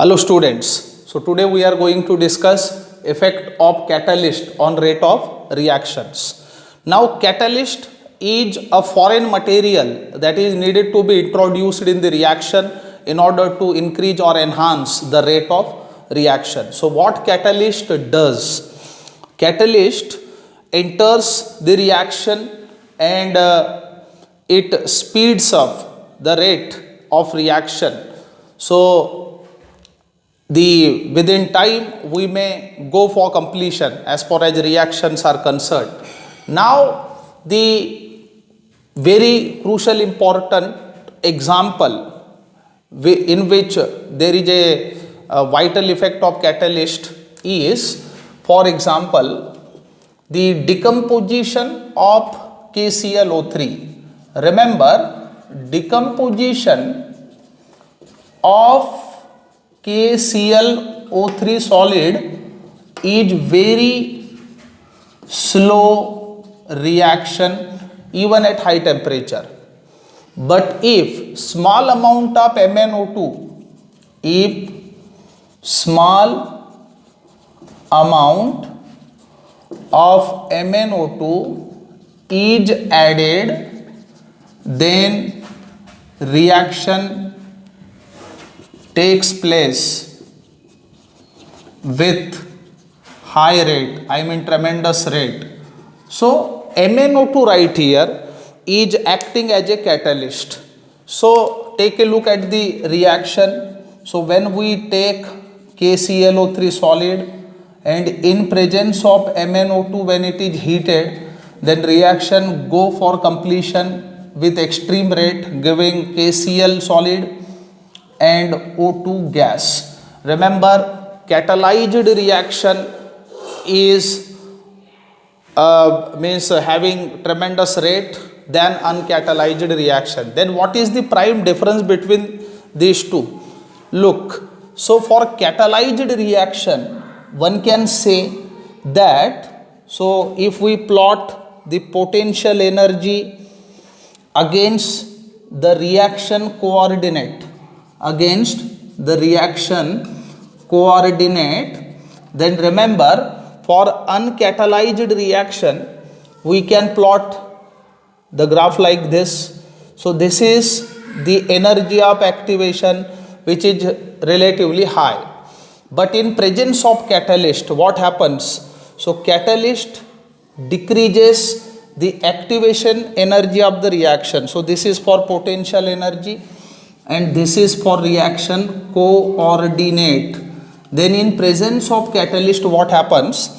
Hello students. So today we are going to discuss effect of catalyst on rate of reactions. Now catalyst is a foreign material that is needed to be introduced in the reaction in order to increase or enhance the rate of reaction. So what catalyst does? Catalyst enters the reaction and it speeds up the rate of reaction. So within time we may go for completion as far as reactions are concerned. Now the very crucial important example in which there is a vital effect of catalyst is, for example, the decomposition of KClO3. Remember, decomposition of KClO3 solid is very slow reaction even at high temperature. But if small amount of MnO2, if small amount of MnO2 is added, then reaction takes place with high rate, I mean tremendous rate. So MnO2 right here is acting as a catalyst. So take a look at the reaction. So when we take KClO3 solid and in presence of MnO2, when it is heated, then reaction go for completion with extreme rate, giving KCl solid and O2 gas. Remember, catalyzed reaction is means having tremendous rate than uncatalyzed reaction. Then what is the prime difference between these two? Look, so for catalyzed reaction, one can say that, so if we plot the potential energy against the reaction coordinate, then remember, for uncatalyzed reaction we can plot the graph like this. So this is the energy of activation which is relatively high. But in presence of catalyst, what happens? So catalyst decreases the activation energy of the reaction. So this is for potential energy and this is for reaction coordinate. Then in presence of catalyst, what happens?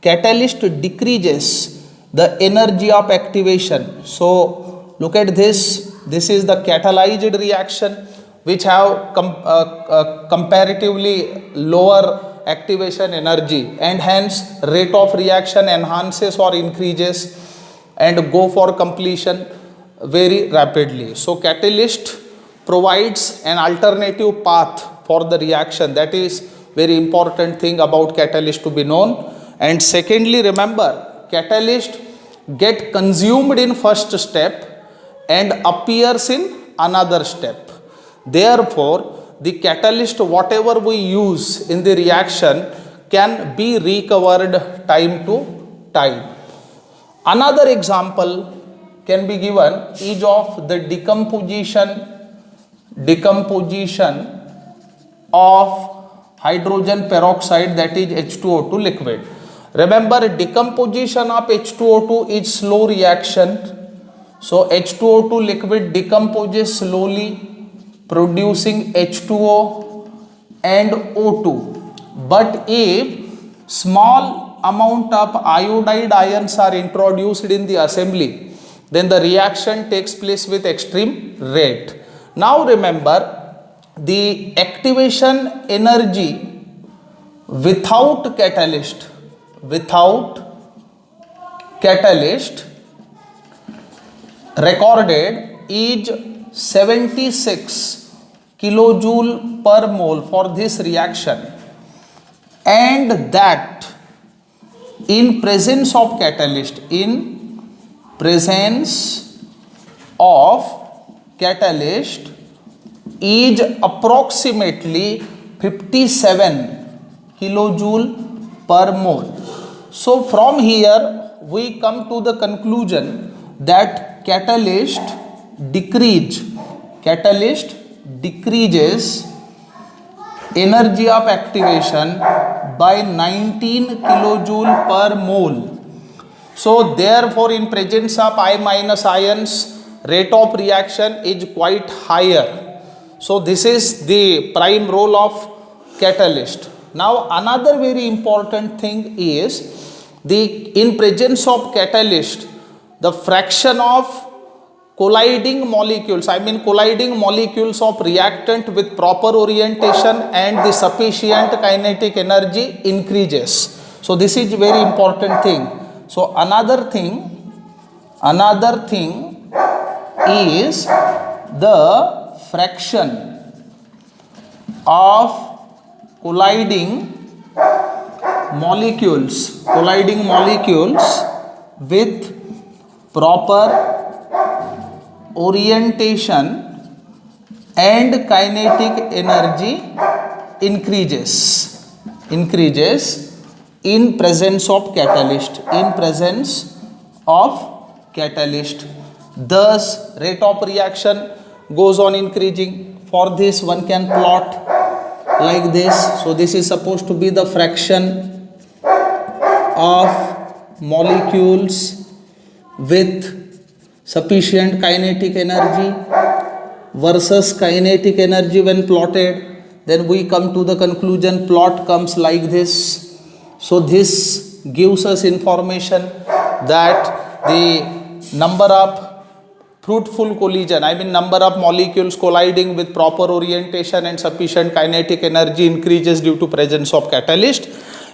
Catalyst decreases the energy of activation. So look at this. This is the catalyzed reaction which have comparatively lower activation energy, and hence rate of reaction enhances or increases and go for completion very rapidly. So catalyst provides an alternative path for the reaction. That is very important thing about catalyst to be known. And secondly, remember, catalyst get consumed in first step and appears in another step. Therefore, the catalyst whatever we use in the reaction can be recovered time to time. Another example can be given is of the decomposition of hydrogen peroxide, that is H2O2 liquid. Remember, decomposition of H2O2 is slow reaction. So H2O2 liquid decomposes slowly, producing H2O and O2. But if small amount of iodide ions are introduced in the assembly, then the reaction takes place with extreme rate. Now remember, the activation energy without catalyst recorded is 76 kilojoule per mole for this reaction, and that in presence of catalyst, is approximately 57 kilojoule per mole. So from here we come to the conclusion that catalyst decreases energy of activation by 19 kilojoule per mole. So therefore in presence of I minus ions, rate of reaction is quite higher. So this is the prime role of catalyst. Now another very important thing is in presence of catalyst, the fraction of colliding molecules of reactant with proper orientation and the sufficient kinetic energy increases. So this is very important thing. So another thing is the fraction of colliding molecules with proper orientation and kinetic energy increases in presence of catalyst. Thus rate of reaction goes on increasing. For this one can plot like this. So this is supposed to be the fraction of molecules with sufficient kinetic energy versus kinetic energy when plotted. Then we come to the conclusion, plot comes like this. So this gives us information that the number of fruitful collision, number of molecules colliding with proper orientation and sufficient kinetic energy increases due to presence of catalyst,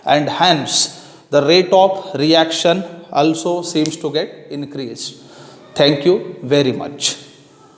and hence the rate of reaction also seems to get increased. Thank you very much.